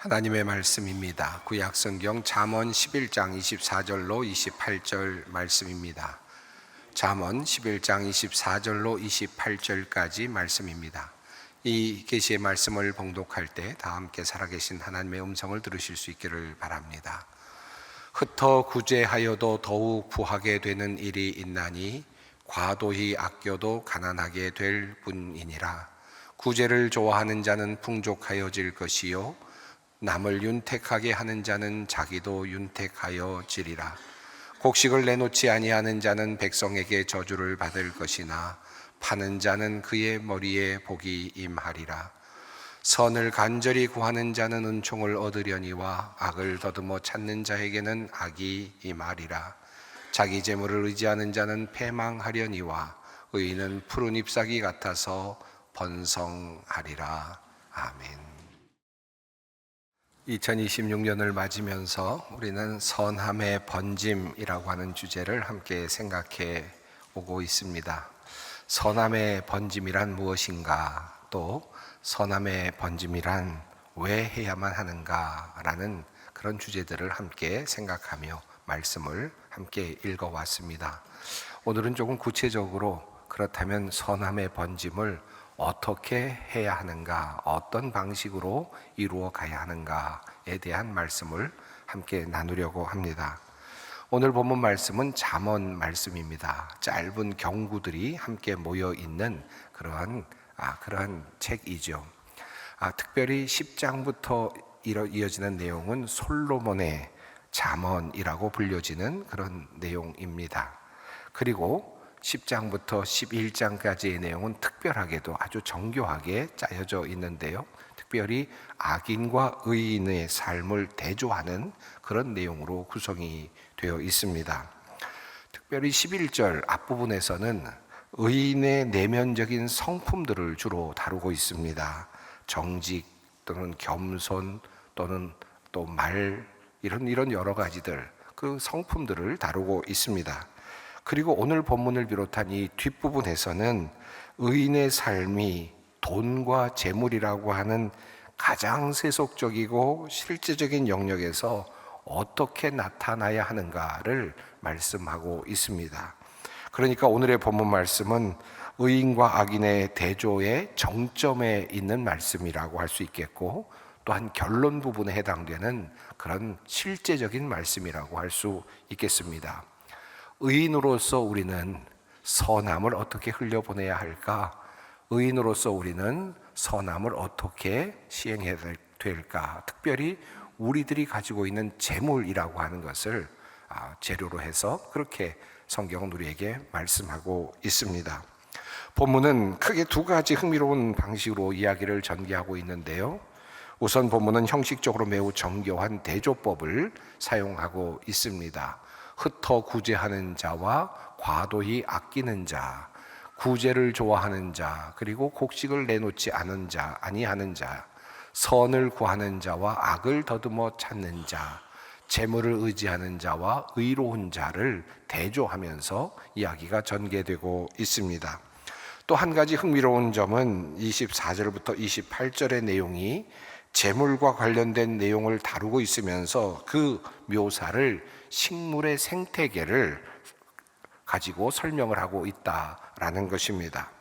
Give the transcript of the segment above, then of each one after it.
하나님의 말씀입니다. 구약성경 잠언 11장 24절로 28절 말씀입니다. 잠언 11장 24절로 28절까지 말씀입니다. 이 계시의 말씀을 봉독할 때 다 함께 살아계신 하나님의 음성을 들으실 수 있기를 바랍니다. 흩어 구제하여도 더욱 부하게 되는 일이 있나니 과도히 아껴도 가난하게 될 뿐이니라. 구제를 좋아하는 자는 풍족하여질 것이요 남을 윤택하게 하는 자는 자기도 윤택하여지리라. 곡식을 내놓지 아니하는 자는 백성에게 저주를 받을 것이나 파는 자는 그의 머리에 복이 임하리라. 선을 간절히 구하는 자는 은총을 얻으려니와 악을 더듬어 찾는 자에게는 악이 임하리라. 자기 재물을 의지하는 자는 패망하려니와 의인은 푸른 잎사귀 같아서 번성하리라. 아멘. 2026년을 맞으면서 우리는 선함의 번짐이라고 하는 주제를 함께 생각해 오고 있습니다. 선함의 번짐이란 무엇인가, 또 선함의 번짐이란 왜 해야만 하는가라는 그런 주제들을 함께 생각하며 말씀을 함께 읽어왔습니다. 오늘은 조금 구체적으로 그렇다면 선함의 번짐을 어떻게 해야 하는가, 어떤 방식으로 이루어 가야 하는가에 대한 말씀을 함께 나누려고 합니다. 오늘 본문 말씀은 잠언 말씀입니다. 짧은 경구들이 함께 모여 있는 그러한 책이죠. 특별히 10장부터 이어지는 내용은 솔로몬의 잠언이라고 불려지는 그런 내용입니다. 그리고 10장부터 11장까지의 내용은 특별하게도 아주 정교하게 짜여져 있는데요, 특별히 악인과 의인의 삶을 대조하는 그런 내용으로 구성이 되어 있습니다. 특별히 11절 앞부분에서는 의인의 내면적인 성품들을 주로 다루고 있습니다. 정직 또는 겸손 또는 또 말, 이런 여러 가지들, 그 성품들을 다루고 있습니다. 그리고 오늘 본문을 비롯한 이 뒷부분에서는 의인의 삶이 돈과 재물이라고 하는 가장 세속적이고 실제적인 영역에서 어떻게 나타나야 하는가를 말씀하고 있습니다. 그러니까 오늘의 본문 말씀은 의인과 악인의 대조의 정점에 있는 말씀이라고 할 수 있겠고, 또한 결론 부분에 해당되는 그런 실제적인 말씀이라고 할 수 있겠습니다. 의인으로서 우리는 선함을 어떻게 흘려보내야 할까? 의인으로서 우리는 선함을 어떻게 시행해야 될까? 특별히 우리들이 가지고 있는 재물이라고 하는 것을 재료로 해서 그렇게 성경은 우리에게 말씀하고 있습니다. 본문은 크게 두 가지 흥미로운 방식으로 이야기를 전개하고 있는데요, 우선 본문은 형식적으로 매우 정교한 대조법을 사용하고 있습니다. 흩어 구제하는 자와 과도히 아끼는 자, 구제를 좋아하는 자, 그리고 곡식을 내놓지 아니하는 자, 선을 구하는 자와 악을 더듬어 찾는 자, 재물을 의지하는 자와 의로운 자를 대조하면서 이야기가 전개되고 있습니다. 또 한 가지 흥미로운 점은 24절부터 28절의 내용이 재물과 관련된 내용을 다루고 있으면서 그 묘사를 식물의 생태계를 가지고 설명을 하고 있다라는 것입니다.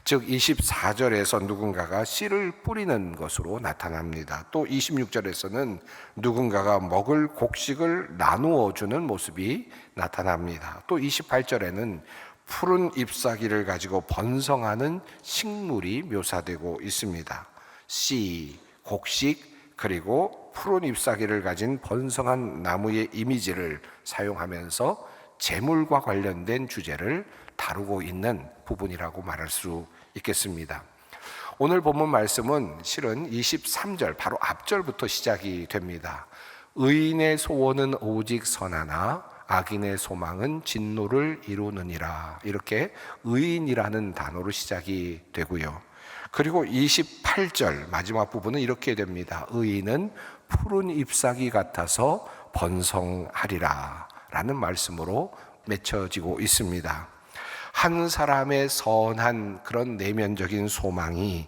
즉 24절에서 누군가가 씨를 뿌리는 것으로 나타납니다. 또 26절에서는 누군가가 먹을 곡식을 나누어 주는 모습이 나타납니다. 또 28절에는 푸른 잎사귀를 가지고 번성하는 식물이 묘사되고 있습니다. 씨, 곡식, 그리고 푸른 잎사귀를 가진 번성한 나무의 이미지를 사용하면서 재물과 관련된 주제를 다루고 있는 부분이라고 말할 수 있겠습니다. 오늘 본문 말씀은 실은 23절 바로 앞절부터 시작이 됩니다. 의인의 소원은 오직 선하나 악인의 소망은 진노를 이루느니라. 이렇게 의인이라는 단어로 시작이 되고요. 그리고 28절 마지막 부분은 이렇게 됩니다. 의인은 푸른 잎사귀 같아서 번성하리라 라는 말씀으로 맺혀지고 있습니다. 한 사람의 선한 그런 내면적인 소망이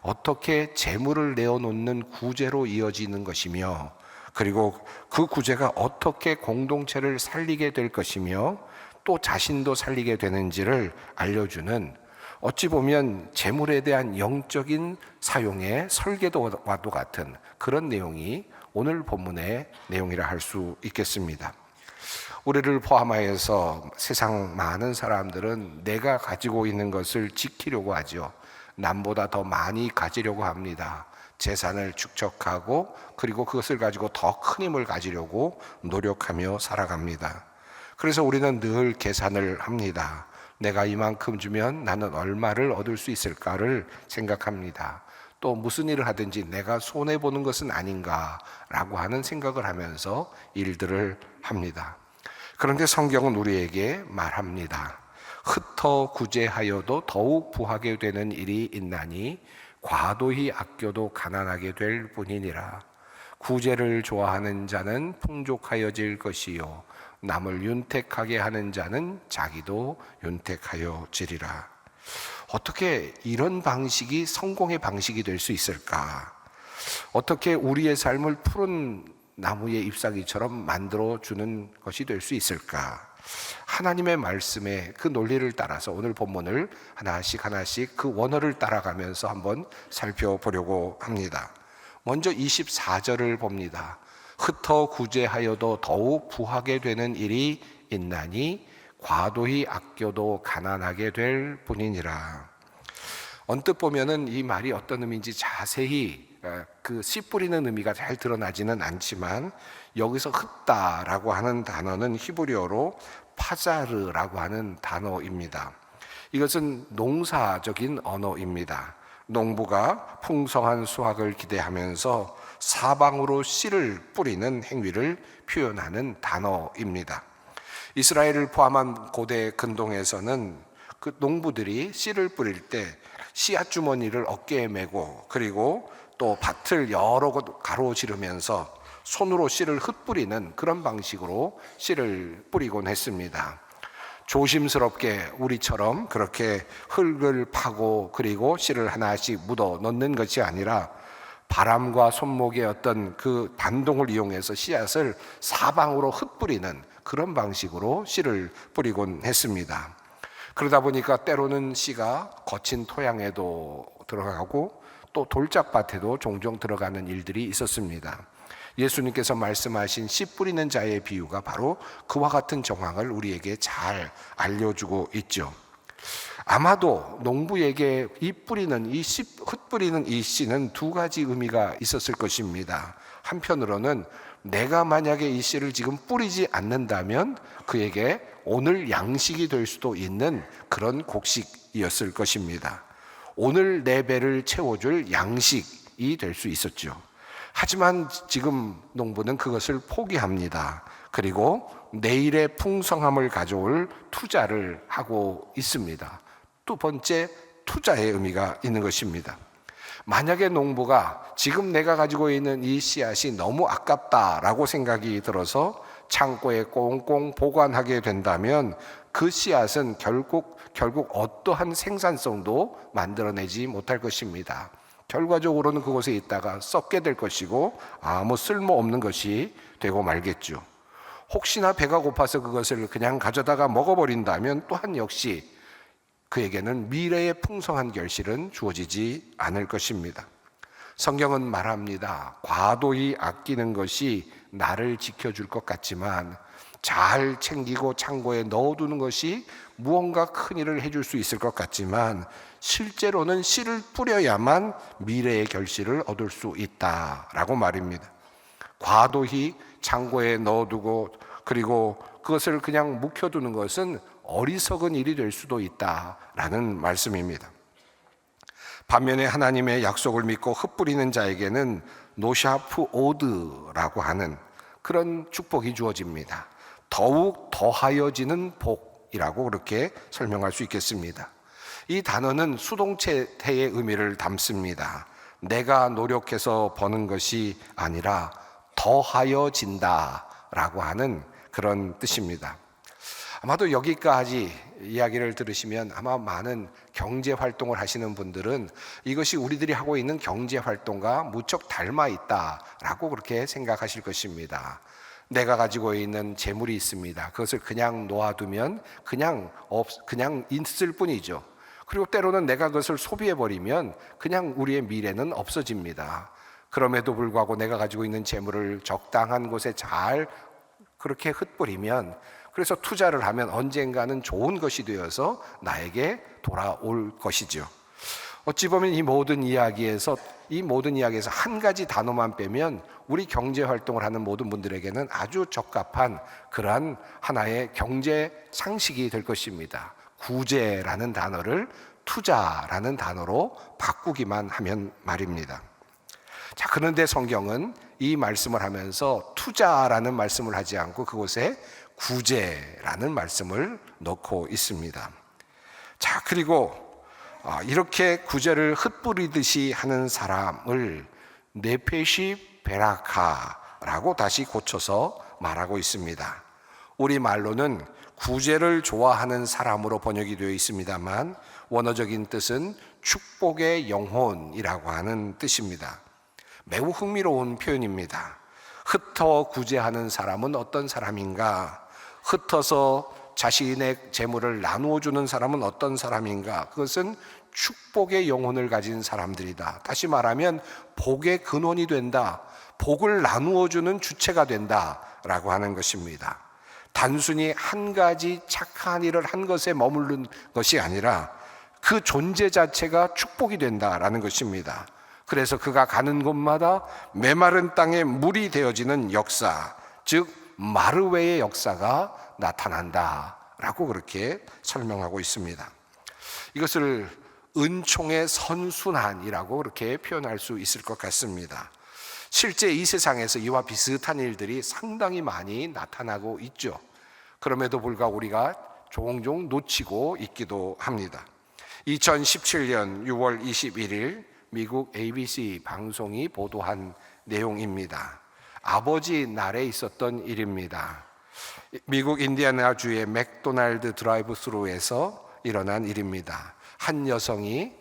어떻게 재물을 내어놓는 구제로 이어지는 것이며, 그리고 그 구제가 어떻게 공동체를 살리게 될 것이며 또 자신도 살리게 되는지를 알려주는, 어찌 보면 재물에 대한 영적인 사용의 설계도와도 같은 그런 내용이 오늘 본문의 내용이라 할 수 있겠습니다. 우리를 포함하여서 세상 많은 사람들은 내가 가지고 있는 것을 지키려고 하죠. 남보다 더 많이 가지려고 합니다. 재산을 축적하고 그리고 그것을 가지고 더 큰 힘을 가지려고 노력하며 살아갑니다. 그래서 우리는 늘 계산을 합니다. 내가 이만큼 주면 나는 얼마를 얻을 수 있을까를 생각합니다. 또 무슨 일을 하든지 내가 손해보는 것은 아닌가라고 하는 생각을 하면서 일들을 합니다. 그런데 성경은 우리에게 말합니다. 흩어 구제하여도 더욱 부하게 되는 일이 있나니 과도히 아껴도 가난하게 될 뿐이니라. 구제를 좋아하는 자는 풍족하여질 것이요 남을 윤택하게 하는 자는 자기도 윤택하여지리라. 어떻게 이런 방식이 성공의 방식이 될 수 있을까? 어떻게 우리의 삶을 푸른 나무의 잎사귀처럼 만들어주는 것이 될 수 있을까? 하나님의 말씀에 그 논리를 따라서 오늘 본문을 하나씩 그 원어를 따라가면서 한번 살펴보려고 합니다. 먼저 24절을 봅니다. 흩어 구제하여도 더욱 부하게 되는 일이 있나니 과도히 아껴도 가난하게 될 뿐이니라. 언뜻 보면은 이 말이 어떤 의미인지 자세히 그 씨 뿌리는 의미가 잘 드러나지는 않지만, 여기서 흩다라고 하는 단어는 히브리어로 파자르라고 하는 단어입니다. 이것은 농사적인 언어입니다. 농부가 풍성한 수확을 기대하면서 사방으로 씨를 뿌리는 행위를 표현하는 단어입니다. 이스라엘을 포함한 고대 근동에서는 그 농부들이 씨를 뿌릴 때 씨앗 주머니를 어깨에 메고 그리고 또 밭을 여러 곳 가로지르면서 손으로 씨를 흩뿌리는 그런 방식으로 씨를 뿌리곤 했습니다. 조심스럽게 우리처럼 그렇게 흙을 파고 그리고 씨를 하나씩 묻어 넣는 것이 아니라 바람과 손목의 어떤 그 반동을 이용해서 씨앗을 사방으로 흩뿌리는 그런 방식으로 씨를 뿌리곤 했습니다. 그러다 보니까 때로는 씨가 거친 토양에도 들어가고 또 돌짝밭에도 종종 들어가는 일들이 있었습니다. 예수님께서 말씀하신 씨 뿌리는 자의 비유가 바로 그와 같은 정황을 우리에게 잘 알려주고 있죠. 아마도 농부에게 흩뿌리는 이 씨는 두 가지 의미가 있었을 것입니다. 한편으로는 내가 만약에 이 씨를 지금 뿌리지 않는다면 그에게 오늘 양식이 될 수도 있는 그런 곡식이었을 것입니다. 오늘 내 배를 채워줄 양식이 될 수 있었죠. 하지만 지금 농부는 그것을 포기합니다. 그리고 내일의 풍성함을 가져올 투자를 하고 있습니다. 두 번째, 투자의 의미가 있는 것입니다. 만약에 농부가 지금 내가 가지고 있는 이 씨앗이 너무 아깝다라고 생각이 들어서 창고에 꽁꽁 보관하게 된다면 그 씨앗은 결국 어떠한 생산성도 만들어내지 못할 것입니다. 결과적으로는 그곳에 있다가 썩게 될 것이고 아무 쓸모없는 것이 되고 말겠죠. 혹시나 배가 고파서 그것을 그냥 가져다가 먹어버린다면 또한 역시 그에게는 미래의 풍성한 결실은 주어지지 않을 것입니다. 성경은 말합니다. 과도히 아끼는 것이 나를 지켜줄 것 같지만 잘 챙기고 창고에 넣어두는 것이 무언가 큰 일을 해줄 수 있을 것 같지만 실제로는 씨를 뿌려야만 미래의 결실을 얻을 수 있다라고 말입니다. 과도히 창고에 넣어두고 그리고 그것을 그냥 묵혀두는 것은 어리석은 일이 될 수도 있다라는 말씀입니다. 반면에 하나님의 약속을 믿고 흩뿌리는 자에게는 노샤프 오드라고 하는 그런 축복이 주어집니다. 더욱 더하여지는 복이라고 그렇게 설명할 수 있겠습니다. 이 단어는 수동태의 의미를 담습니다. 내가 노력해서 버는 것이 아니라 더하여진다라고 하는 그런 뜻입니다. 아마도 여기까지 이야기를 들으시면 아마 많은 경제 활동을 하시는 분들은 이것이 우리들이 하고 있는 경제 활동과 무척 닮아 있다라고 그렇게 생각하실 것입니다. 내가 가지고 있는 재물이 있습니다. 그것을 그냥 놓아두면 그냥 있을 뿐이죠. 그리고 때로는 내가 그것을 소비해버리면 그냥 우리의 미래는 없어집니다. 그럼에도 불구하고 내가 가지고 있는 재물을 적당한 곳에 잘 그렇게 흩뿌리면, 그래서 투자를 하면 언젠가는 좋은 것이 되어서 나에게 돌아올 것이죠. 어찌 보면 이 모든 이야기에서 한 가지 단어만 빼면 우리 경제 활동을 하는 모든 분들에게는 아주 적합한 그러한 하나의 경제 상식이 될 것입니다. 구제라는 단어를 투자라는 단어로 바꾸기만 하면 말입니다. 자, 그런데 성경은 이 말씀을 하면서 투자라는 말씀을 하지 않고 그곳에 구제라는 말씀을 넣고 있습니다. 자, 그리고 이렇게 구제를 흩뿌리듯이 하는 사람을 네페시 베라카라고 다시 고쳐서 말하고 있습니다. 우리말로는 구제를 좋아하는 사람으로 번역이 되어 있습니다만 원어적인 뜻은 축복의 영혼이라고 하는 뜻입니다. 매우 흥미로운 표현입니다. 흩어 구제하는 사람은 어떤 사람인가? 흩어서 자신의 재물을 나누어 주는 사람은 어떤 사람인가? 그것은 축복의 영혼을 가진 사람들이다. 다시 말하면 복의 근원이 된다. 복을 나누어 주는 주체가 된다라고 하는 것입니다. 단순히 한 가지 착한 일을 한 것에 머무른 것이 아니라 그 존재 자체가 축복이 된다라는 것입니다. 그래서 그가 가는 곳마다 메마른 땅에 물이 되어지는 역사, 즉 마르웨의 역사가 나타난다라고 그렇게 설명하고 있습니다. 이것을 은총의 선순환이라고 그렇게 표현할 수 있을 것 같습니다. 실제 이 세상에서 이와 비슷한 일들이 상당히 많이 나타나고 있죠. 그럼에도 불구하고 우리가 종종 놓치고 있기도 합니다. 2017년 6월 21일 미국 ABC 방송이 보도한 내용입니다. 아버지 날에 있었던 일입니다. 미국 인디애나주의 맥도날드 드라이브 스루에서 일어난 일입니다. 한 여성이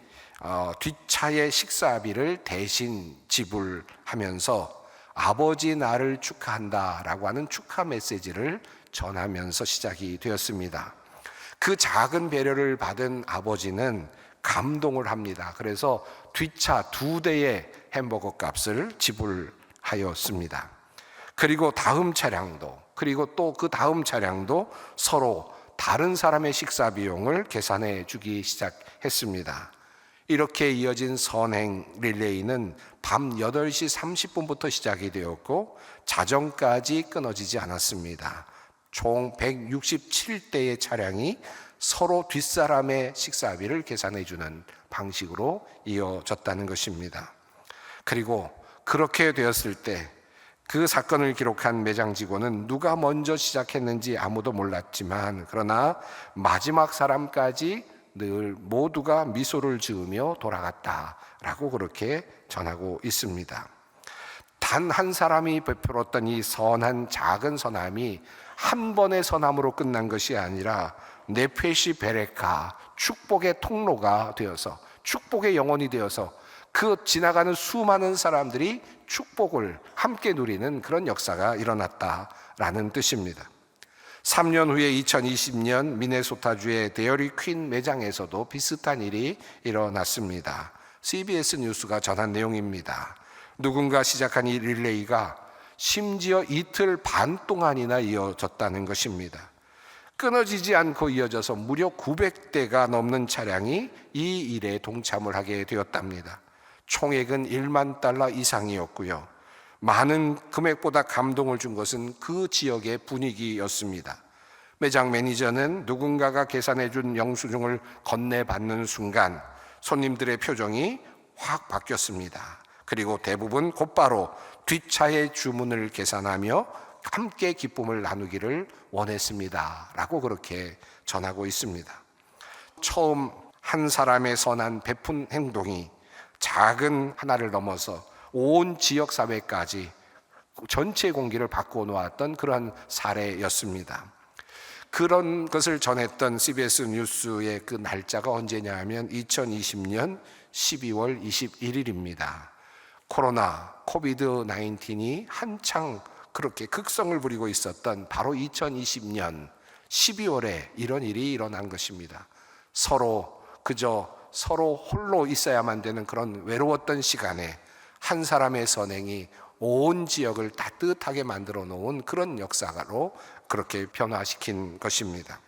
뒷차의 식사비를 대신 지불하면서 아버지 날을 축하한다라고 하는 축하 메시지를 전하면서 시작이 되었습니다. 그 작은 배려를 받은 아버지는 감동을 합니다. 그래서 뒷차 2대의 햄버거 값을 지불하였습니다. 그리고 다음 차량도, 그리고 또 그 다음 차량도 서로 다른 사람의 식사 비용을 계산해 주기 시작했습니다. 이렇게 이어진 선행 릴레이는 밤 8시 30분부터 시작이 되었고 자정까지 끊어지지 않았습니다. 총 167대의 차량이 서로 뒷사람의 식사비를 계산해 주는 방식으로 이어졌다는 것입니다. 그리고 그렇게 되었을 때 그 사건을 기록한 매장 직원은 누가 먼저 시작했는지 아무도 몰랐지만 그러나 마지막 사람까지 늘 모두가 미소를 지으며 돌아갔다라고 그렇게 전하고 있습니다. 단 한 사람이 베풀었던 이 선한 작은 선함이 한 번의 선함으로 끝난 것이 아니라 네페시 베레카, 축복의 통로가 되어서 축복의 영혼이 되어서 그 지나가는 수많은 사람들이 축복을 함께 누리는 그런 역사가 일어났다라는 뜻입니다. 3년 후에 2020년 미네소타주의 데어리 퀸 매장에서도 비슷한 일이 일어났습니다. CBS 뉴스가 전한 내용입니다. 누군가 시작한 이 릴레이가 심지어 이틀 반 동안이나 이어졌다는 것입니다. 끊어지지 않고 이어져서 무려 900대가 넘는 차량이 이 일에 동참을 하게 되었답니다. 총액은 1만 달러 이상이었고요. 많은 금액보다 감동을 준 것은 그 지역의 분위기였습니다. 매장 매니저는 누군가가 계산해 준 영수증을 건네받는 순간 손님들의 표정이 확 바뀌었습니다. 그리고 대부분 곧바로 뒷차의 주문을 계산하며 함께 기쁨을 나누기를 원했습니다 라고 그렇게 전하고 있습니다. 처음 한 사람의 선한 베푼 행동이 작은 하나를 넘어서 온 지역사회까지 전체 공기를 바꾸어 놓았던 그러한 사례였습니다. 그런 것을 전했던 CBS 뉴스의 그 날짜가 언제냐 하면 2020년 12월 21일입니다. 코로나, 코비드-19이 한창 그렇게 극성을 부리고 있었던 바로 2020년 12월에 이런 일이 일어난 것입니다. 그저 서로 홀로 있어야만 되는 그런 외로웠던 시간에 한 사람의 선행이 온 지역을 따뜻하게 만들어 놓은 그런 역사로 그렇게 변화시킨 것입니다.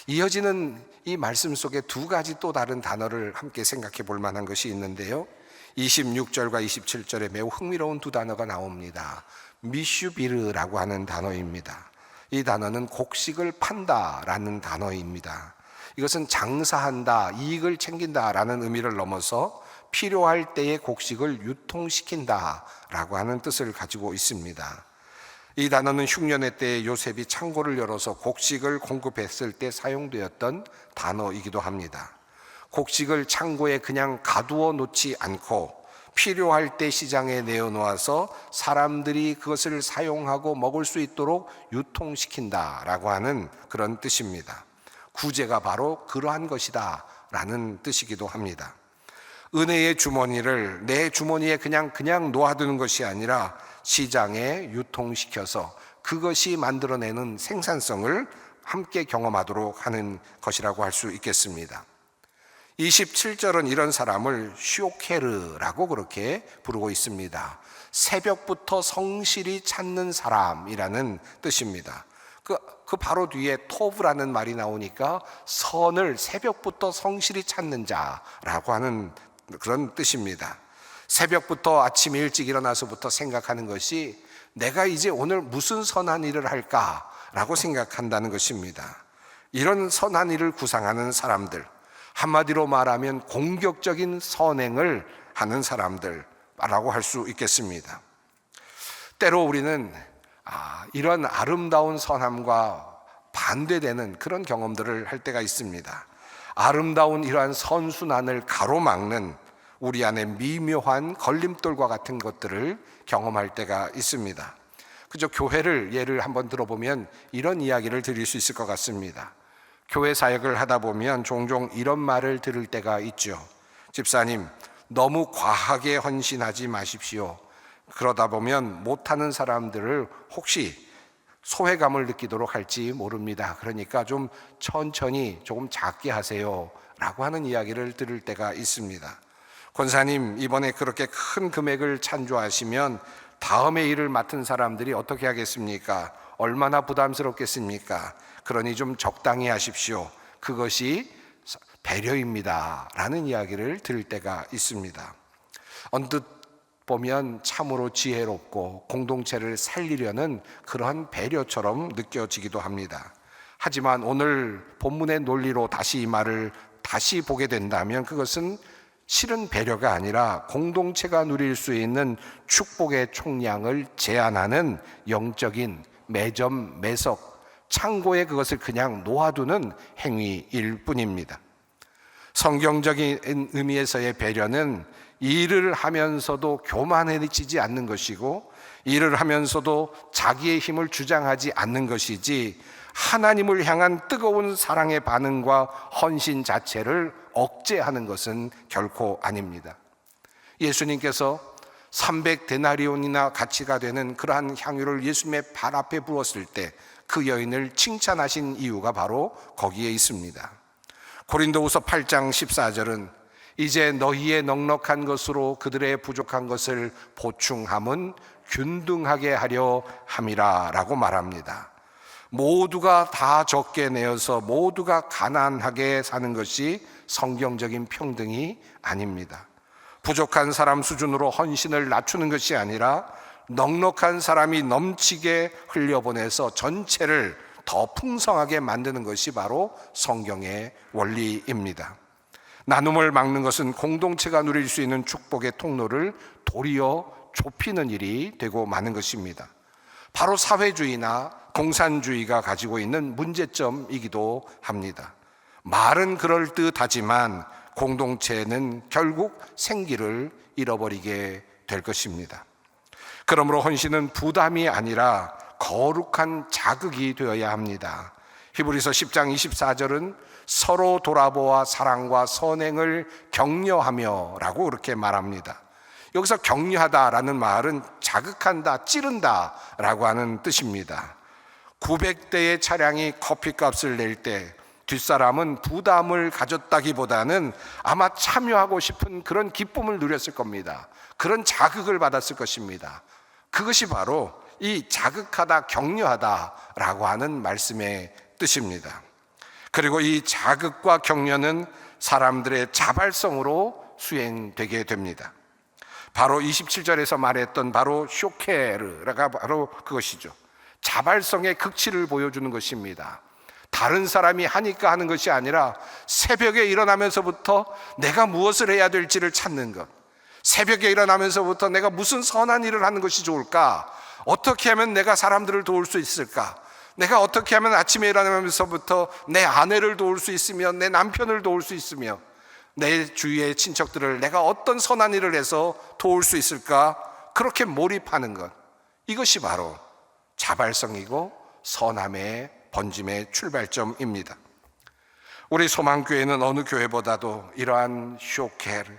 이어지는 이 말씀 속에 두 가지 또 다른 단어를 함께 생각해 볼 만한 것이 있는데요. 26절과 27절에 매우 흥미로운 두 단어가 나옵니다. 미슈비르라고 하는 단어입니다. 이 단어는 곡식을 판다라는 단어입니다. 이것은 장사한다, 이익을 챙긴다라는 의미를 넘어서 필요할 때의 곡식을 유통시킨다라고 하는 뜻을 가지고 있습니다. 이 단어는 흉년의 때에 요셉이 창고를 열어서 곡식을 공급했을 때 사용되었던 단어이기도 합니다. 곡식을 창고에 그냥 가두어 놓지 않고 필요할 때 시장에 내어놓아서 사람들이 그것을 사용하고 먹을 수 있도록 유통시킨다라고 하는 그런 뜻입니다. 구제가 바로 그러한 것이다 라는 뜻이기도 합니다. 은혜의 주머니를 내 주머니에 그냥 놓아두는 것이 아니라 시장에 유통시켜서 그것이 만들어내는 생산성을 함께 경험하도록 하는 것이라고 할 수 있겠습니다. 27절은 이런 사람을 쇼케르라고 그렇게 부르고 있습니다. 새벽부터 성실히 찾는 사람이라는 뜻입니다. 그 바로 뒤에 토브라는 말이 나오니까 선을 새벽부터 성실히 찾는 자라고 하는 그런 뜻입니다. 새벽부터 아침 일찍 일어나서부터 생각하는 것이 내가 이제 오늘 무슨 선한 일을 할까라고 생각한다는 것입니다. 이런 선한 일을 구상하는 사람들, 한마디로 말하면 공격적인 선행을 하는 사람들이라고 할 수 있겠습니다. 때로 우리는 이런 아름다운 선함과 반대되는 그런 경험들을 할 때가 있습니다. 아름다운 이러한 선순환을 가로막는 우리 안에 미묘한 걸림돌과 같은 것들을 경험할 때가 있습니다. 그저 교회를 예를 한번 들어보면 이런 이야기를 드릴 수 있을 것 같습니다. 교회 사역을 하다 보면 종종 이런 말을 들을 때가 있죠. 집사님, 너무 과하게 헌신하지 마십시오. 그러다 보면 못하는 사람들을 혹시 소외감을 느끼도록 할지 모릅니다. 그러니까 좀 천천히 조금 작게 하세요 라고 하는 이야기를 들을 때가 있습니다. 권사님, 이번에 그렇게 큰 금액을 찬조하시면 다음에 일을 맡은 사람들이 어떻게 하겠습니까? 얼마나 부담스럽겠습니까? 그러니 좀 적당히 하십시오. 그것이 배려입니다 라는 이야기를 들을 때가 있습니다. 언뜻 보면 참으로 지혜롭고 공동체를 살리려는 그러한 배려처럼 느껴지기도 합니다. 하지만 오늘 본문의 논리로 다시 이 말을 다시 보게 된다면 그것은 실은 배려가 아니라 공동체가 누릴 수 있는 축복의 총량을 제한하는 영적인 매점, 매석, 창고에 그것을 그냥 놓아두는 행위일 뿐입니다. 성경적인 의미에서의 배려는 일을 하면서도 교만해지지 않는 것이고 일을 하면서도 자기의 힘을 주장하지 않는 것이지 하나님을 향한 뜨거운 사랑의 반응과 헌신 자체를 억제하는 것은 결코 아닙니다. 예수님께서 300데나리온이나 가치가 되는 그러한 향유를 예수님의 발 앞에 부었을 때 그 여인을 칭찬하신 이유가 바로 거기에 있습니다. 고린도후서 8장 14절은 이제 너희의 넉넉한 것으로 그들의 부족한 것을 보충함은 균등하게 하려 함이라 라고 말합니다. 모두가 다 적게 내어서 모두가 가난하게 사는 것이 성경적인 평등이 아닙니다. 부족한 사람 수준으로 헌신을 낮추는 것이 아니라 넉넉한 사람이 넘치게 흘려보내서 전체를 더 풍성하게 만드는 것이 바로 성경의 원리입니다. 나눔을 막는 것은 공동체가 누릴 수 있는 축복의 통로를 도리어 좁히는 일이 되고 마는 것입니다. 바로 사회주의나 공산주의가 가지고 있는 문제점이기도 합니다. 말은 그럴듯하지만 공동체는 결국 생기를 잃어버리게 될 것입니다. 그러므로 헌신은 부담이 아니라 거룩한 자극이 되어야 합니다. 히브리서 10장 24절은 서로 돌아보아 사랑과 선행을 격려하며 라고 그렇게 말합니다. 여기서 격려하다라는 말은 자극한다, 찌른다 라고 하는 뜻입니다. 900대의 차량이 커피값을 낼 때 뒷사람은 부담을 가졌다기보다는 아마 참여하고 싶은 그런 기쁨을 누렸을 겁니다. 그런 자극을 받았을 것입니다. 그것이 바로 이 자극하다, 격려하다라고 하는 말씀의 뜻입니다. 그리고 이 자극과 격려는 사람들의 자발성으로 수행되게 됩니다. 바로 27절에서 말했던 바로 쇼케르가 바로 그것이죠. 자발성의 극치를 보여주는 것입니다. 다른 사람이 하니까 하는 것이 아니라 새벽에 일어나면서부터 내가 무엇을 해야 될지를 찾는 것, 새벽에 일어나면서부터 내가 무슨 선한 일을 하는 것이 좋을까, 어떻게 하면 내가 사람들을 도울 수 있을까, 내가 어떻게 하면 아침에 일어나면서부터 내 아내를 도울 수 있으며 내 남편을 도울 수 있으며 내 주위의 친척들을 내가 어떤 선한 일을 해서 도울 수 있을까, 그렇게 몰입하는 것, 이것이 바로 자발성이고 선함의 번짐의 출발점입니다. 우리 소망교회는 어느 교회보다도 이러한 쇼케르,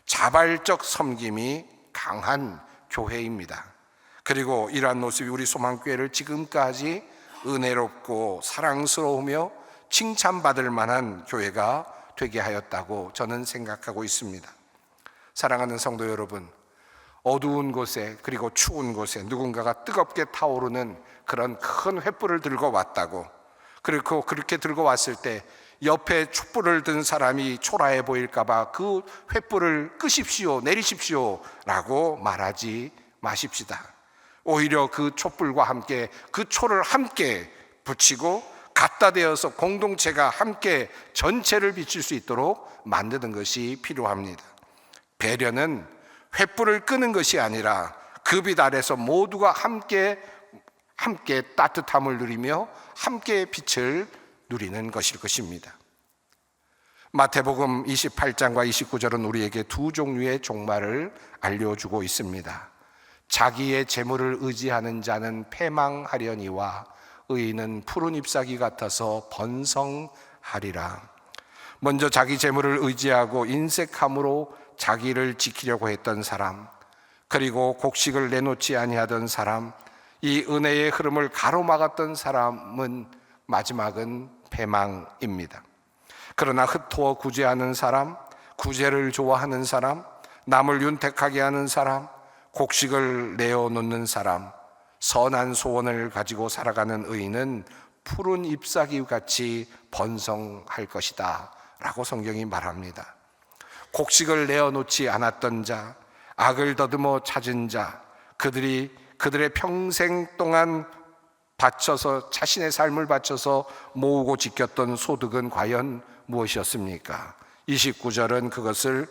자발적 섬김이 강한 교회입니다. 그리고 이러한 모습이 우리 소망교회를 지금까지 은혜롭고 사랑스러우며 칭찬받을 만한 교회가 되게 하였다고 저는 생각하고 있습니다. 사랑하는 성도 여러분, 어두운 곳에 그리고 추운 곳에 누군가가 뜨겁게 타오르는 그런 큰 횃불을 들고 왔다고, 그리고 그렇게 들고 왔을 때 옆에 촛불을 든 사람이 초라해 보일까봐 그 횃불을 끄십시오, 내리십시오 라고 말하지 마십시다. 오히려 그 촛불과 함께 그 초를 함께 붙이고 갖다 대어서 공동체가 함께 전체를 비칠 수 있도록 만드는 것이 필요합니다. 배려는 횃불을 끄는 것이 아니라 그 빛 아래서 모두가 함께 따뜻함을 누리며 함께 빛을 누리는 것일 것입니다. 마태복음 28장과 29절은 우리에게 두 종류의 종말을 알려주고 있습니다. 자기의 재물을 의지하는 자는 패망하려니와 의인은 푸른 잎사귀 같아서 번성하리라. 먼저 자기 재물을 의지하고 인색함으로 자기를 지키려고 했던 사람, 그리고 곡식을 내놓지 아니하던 사람, 이 은혜의 흐름을 가로막았던 사람은 마지막은 패망입니다. 그러나 흩어워 구제하는 사람, 구제를 좋아하는 사람, 남을 윤택하게 하는 사람, 곡식을 내어놓는 사람, 선한 소원을 가지고 살아가는 의인은 푸른 잎사귀 같이 번성할 것이다 라고 성경이 말합니다. 곡식을 내어놓지 않았던 자, 악을 더듬어 찾은 자, 그들의 평생 동안 바쳐서 자신의 삶을 바쳐서 모으고 지켰던 소득은 과연 무엇이었습니까? 29절은 그것을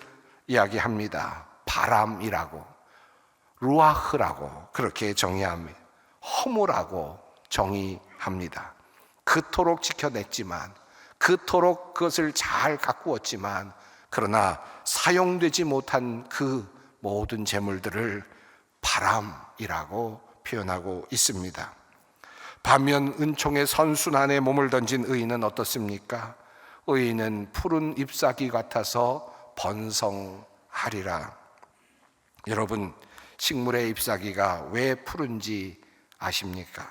이야기합니다. 바람이라고, 루아흐라고 그렇게 정의합니다. 허무라고 정의합니다. 그토록 지켜냈지만, 그토록 그것을 잘 가꾸었지만, 그러나 사용되지 못한 그 모든 재물들을 바람이라고 표현하고 있습니다. 반면 은총의 선순환에 몸을 던진 의인은 어떻습니까? 의인은 푸른 잎사귀 같아서 번성하리라. 여러분, 식물의 잎사귀가 왜 푸른지 아십니까?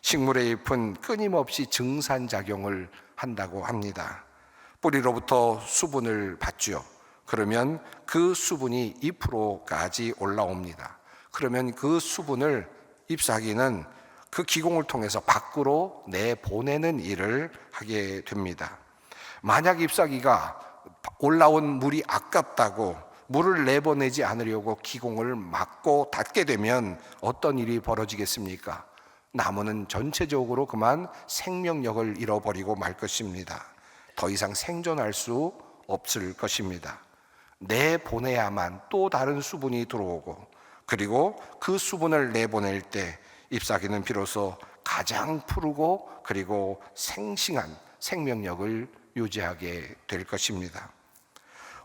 식물의 잎은 끊임없이 증산작용을 한다고 합니다. 뿌리로부터 수분을 받죠. 그러면 그 수분이 잎으로까지 올라옵니다. 그러면 그 수분을 잎사귀는 그 기공을 통해서 밖으로 내보내는 일을 하게 됩니다. 만약 잎사귀가 올라온 물이 아깝다고 물을 내보내지 않으려고 기공을 막고 닫게 되면 어떤 일이 벌어지겠습니까? 나무는 전체적으로 그만 생명력을 잃어버리고 말 것입니다. 더 이상 생존할 수 없을 것입니다. 내보내야만 또 다른 수분이 들어오고, 그리고 그 수분을 내보낼 때 잎사귀는 비로소 가장 푸르고 그리고 생생한 생명력을 유지하게 될 것입니다.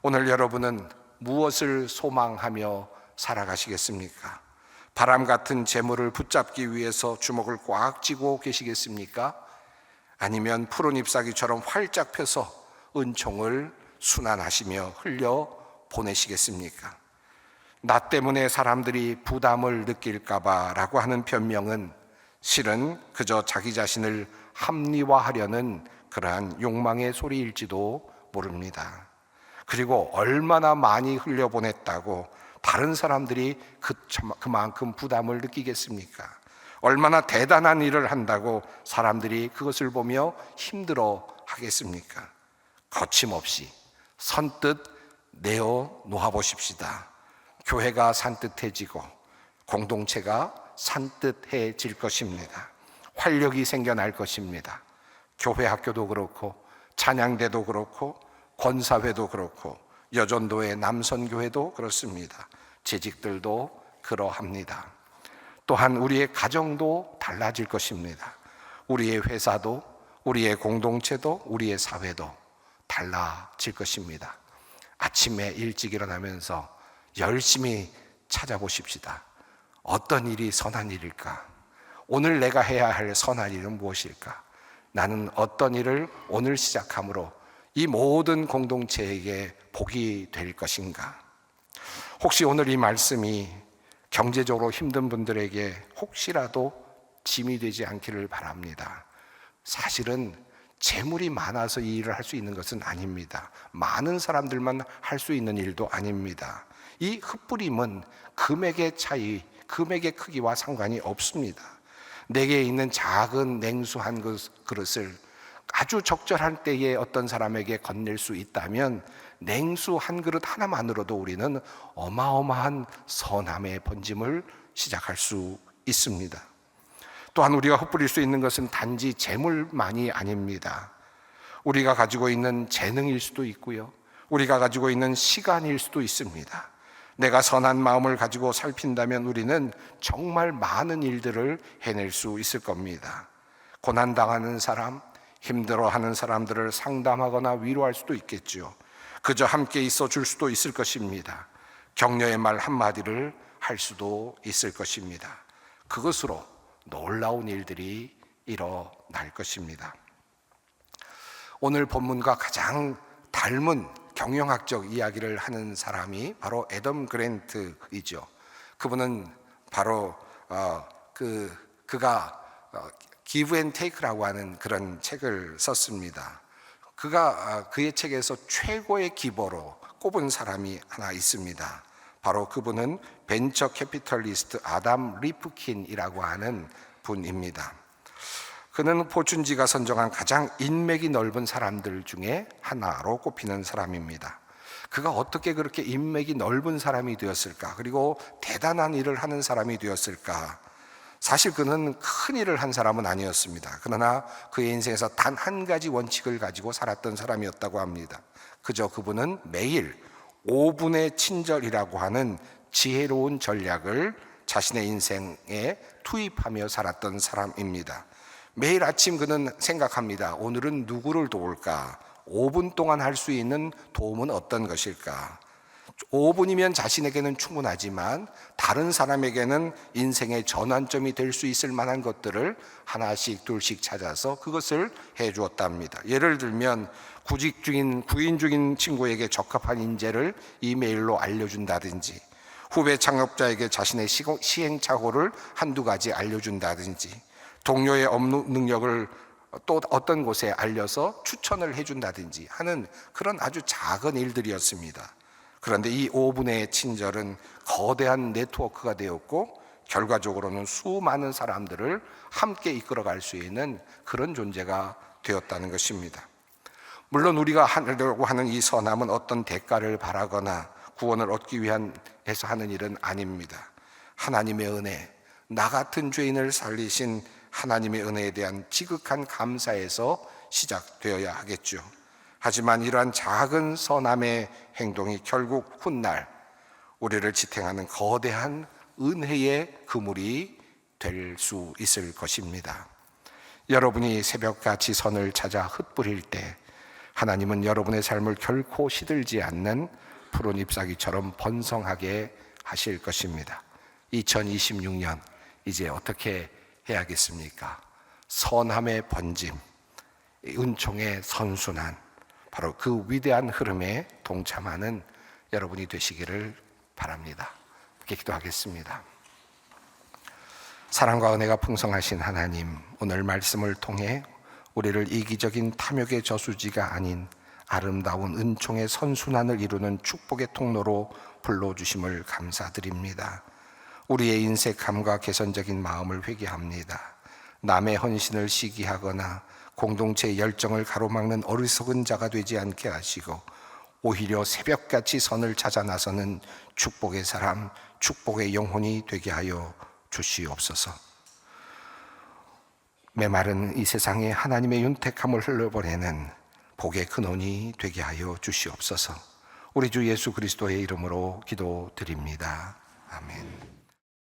오늘 여러분은 무엇을 소망하며 살아가시겠습니까? 바람 같은 재물을 붙잡기 위해서 주먹을 꽉 쥐고 계시겠습니까? 아니면 푸른 잎사귀처럼 활짝 펴서 은총을 순환하시며 흘려 보내시겠습니까? 나 때문에 사람들이 부담을 느낄까봐 라고 하는 변명은 실은 그저 자기 자신을 합리화하려는 그러한 욕망의 소리일지도 모릅니다. 그리고 얼마나 많이 흘려보냈다고 다른 사람들이 그만큼 부담을 느끼겠습니까? 얼마나 대단한 일을 한다고 사람들이 그것을 보며 힘들어 하겠습니까? 거침없이 선뜻 내어 놓아보십시다. 교회가 산뜻해지고 공동체가 산뜻해질 것입니다. 활력이 생겨날 것입니다. 교회 학교도 그렇고 찬양대도 그렇고 권사회도 그렇고 여전도회 남선교회도 그렇습니다. 재직들도 그러합니다. 또한 우리의 가정도 달라질 것입니다. 우리의 회사도 우리의 공동체도 우리의 사회도 달라질 것입니다. 아침에 일찍 일어나면서 열심히 찾아보십시다. 어떤 일이 선한 일일까? 오늘 내가 해야 할 선한 일은 무엇일까? 나는 어떤 일을 오늘 시작함으로 이 모든 공동체에게 복이 될 것인가? 혹시 오늘 이 말씀이 경제적으로 힘든 분들에게 혹시라도 짐이 되지 않기를 바랍니다. 사실은 재물이 많아서 이 일을 할 수 있는 것은 아닙니다. 많은 사람들만 할 수 있는 일도 아닙니다. 이 흩뿌림은 금액의 차이, 금액의 크기와 상관이 없습니다. 내게 있는 작은 냉수 한 그릇을 아주 적절한 때에 어떤 사람에게 건넬 수 있다면 냉수 한 그릇 하나만으로도 우리는 어마어마한 선함의 번짐을 시작할 수 있습니다. 또한 우리가 흩뿌릴 수 있는 것은 단지 재물만이 아닙니다. 우리가 가지고 있는 재능일 수도 있고요, 우리가 가지고 있는 시간일 수도 있습니다. 내가 선한 마음을 가지고 살핀다면 우리는 정말 많은 일들을 해낼 수 있을 겁니다. 고난당하는 사람, 힘들어하는 사람들을 상담하거나 위로할 수도 있겠죠. 그저 함께 있어 줄 수도 있을 것입니다. 격려의 말 한마디를 할 수도 있을 것입니다. 그것으로 놀라운 일들이 일어날 것입니다. 오늘 본문과 가장 닮은 경영학적 이야기를 하는 사람이 바로 애덤 그랜트이죠. 그분은 바로 그가 Give and Take라고 하는 그런 책을 썼습니다. 그가 그의 책에서 최고의 기버로 꼽은 사람이 하나 있습니다. 바로 그분은 벤처 캐피털리스트 아담 리프킨이라고 하는 분입니다. 그는 포춘지가 선정한 가장 인맥이 넓은 사람들 중에 하나로 꼽히는 사람입니다. 그가 어떻게 그렇게 인맥이 넓은 사람이 되었을까? 그리고 대단한 일을 하는 사람이 되었을까? 사실 그는 큰 일을 한 사람은 아니었습니다. 그러나 그의 인생에서 단 한 가지 원칙을 가지고 살았던 사람이었다고 합니다. 그저 그분은 매일 5분의 친절이라고 하는 지혜로운 전략을 자신의 인생에 투입하며 살았던 사람입니다. 매일 아침 그는 생각합니다. 오늘은 누구를 도울까? 5분 동안 할 수 있는 도움은 어떤 것일까? 5분이면 자신에게는 충분하지만 다른 사람에게는 인생의 전환점이 될 수 있을 만한 것들을 하나씩 둘씩 찾아서 그것을 해 주었답니다. 예를 들면 구인 중인 친구에게 적합한 인재를 이메일로 알려준다든지, 후배 창업자에게 자신의 시행착오를 한두 가지 알려준다든지, 동료의 업무 능력을 또 어떤 곳에 알려서 추천을 해준다든지 하는 그런 아주 작은 일들이었습니다. 그런데 이 5분의 친절은 거대한 네트워크가 되었고 결과적으로는 수많은 사람들을 함께 이끌어갈 수 있는 그런 존재가 되었다는 것입니다. 물론 우리가 하려고 하는 이 선함은 어떤 대가를 바라거나 구원을 얻기 위해서 하는 일은 아닙니다. 하나님의 은혜, 나 같은 죄인을 살리신 하나님의 은혜에 대한 지극한 감사에서 시작되어야 하겠죠. 하지만 이러한 작은 선함의 행동이 결국 훗날 우리를 지탱하는 거대한 은혜의 그물이 될 수 있을 것입니다. 여러분이 새벽같이 선을 찾아 흩뿌릴 때 하나님은 여러분의 삶을 결코 시들지 않는 푸른 잎사귀처럼 번성하게 하실 것입니다. 2026년 이제 어떻게 해야겠습니까? 선함의 번짐, 은총의 선순환, 바로 그 위대한 흐름에 동참하는 여러분이 되시기를 바랍니다. 함께 기도하겠습니다. 사랑과 은혜가 풍성하신 하나님, 오늘 말씀을 통해 우리를 이기적인 탐욕의 저수지가 아닌 아름다운 은총의 선순환을 이루는 축복의 통로로 불러주심을 감사드립니다. 우리의 인색함과 개선적인 마음을 회개합니다. 남의 헌신을 시기하거나 공동체의 열정을 가로막는 어리석은 자가 되지 않게 하시고 오히려 새벽같이 선을 찾아 나서는 축복의 사람, 축복의 영혼이 되게 하여 주시옵소서. 메마른 이 세상에 하나님의 윤택함을 흘려보내는 복의 근원이 되게 하여 주시옵소서. 우리 주 예수 그리스도의 이름으로 기도드립니다. 아멘.